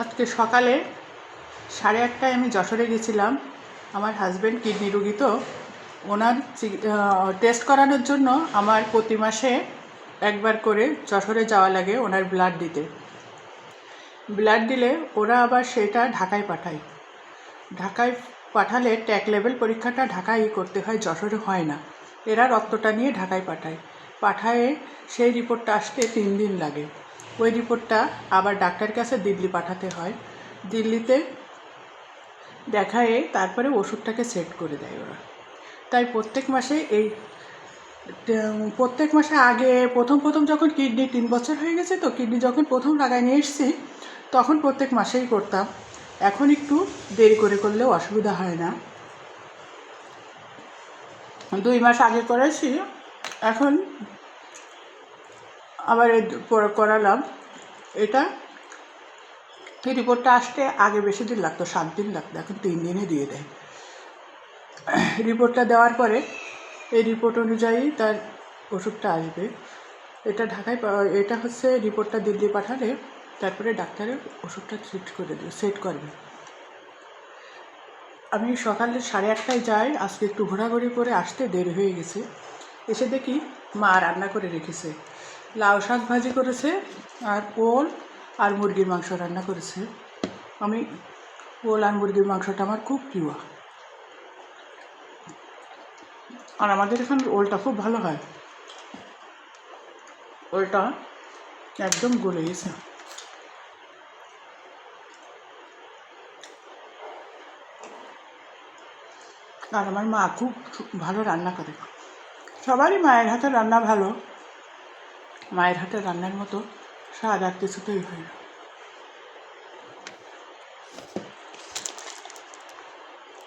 আজকে সকালে 8:30টায় আমি যশোরে গেছিলাম। আমার হাজব্যান্ড কিডনি রোগী, তো ওনার টেস্ট করানোর জন্য আমার প্রতি মাসে একবার করে যশোরে যাওয়া লাগে ওনার ব্লাড দিতে। ব্লাড দিলে ওরা আবার সেটা ঢাকায় পাঠায়। ঢাকায় পাঠালে ট্যাগ লেভেল পরীক্ষাটা ঢাকায় করতে হয়, যশোরে হয় না। এরা রক্তটা নিয়ে ঢাকায় পাঠায় সেই রিপোর্টটা আসতে 3 দিন লাগে। ওই রিপোর্টটা আবার ডাক্তারের কাছে দিল্লি পাঠাতে হয়। দিল্লিতে দেখায়ে তারপরে ওষুধটাকে সেট করে দেয় ওরা। তাই প্রত্যেক মাসে আগে প্রথম যখন কিডনি 3 বছর হয়ে গেছে, তো কিডনি যখন প্রথম লাগায় নিয়ে এসেছি তখন প্রত্যেক মাসেই করতাম। এখন একটু দেরি করে করলেও অসুবিধা হয় না। 2 মাস আগে করেছি, এখন আবার করালাম। এটা এই রিপোর্টটা আসতে আগে বেশি দিন লাগতো, 7 দিন লাগতো, এখন 3 দিনে দিয়ে দেয়। রিপোর্টটা দেওয়ার পরে এই রিপোর্ট অনুযায়ী তার ওষুধটা আসবে। এটা হচ্ছে রিপোর্টটা দিল্লি পাঠালে তারপরে ডাক্তারের ওষুধটা সেট করবে। আমি সকালে 8:30টায় যাই। আজকে একটু ঘোরাঘুরি করে আসতে দেরি হয়ে গেছে। এসে দেখি মা রান্না করে রেখেছে, লাউ শাক ভাজি করেছে আর ওল আর মুরগির মাংস রান্না করেছে। আমি ওল আর মুরগির মাংসটা আমার খুব প্রিয়, আর আমাদের এখানে ওলটা খুব ভালো হয়। ওলটা একদম গলে গেছে। আর আমার মা খুব ভালো রান্না করে। সবারই মায়ের হাতের রান্না ভালো, মায়ের হাতের রান্নার মতো স্বাদ আর কিছুতেই হয় না।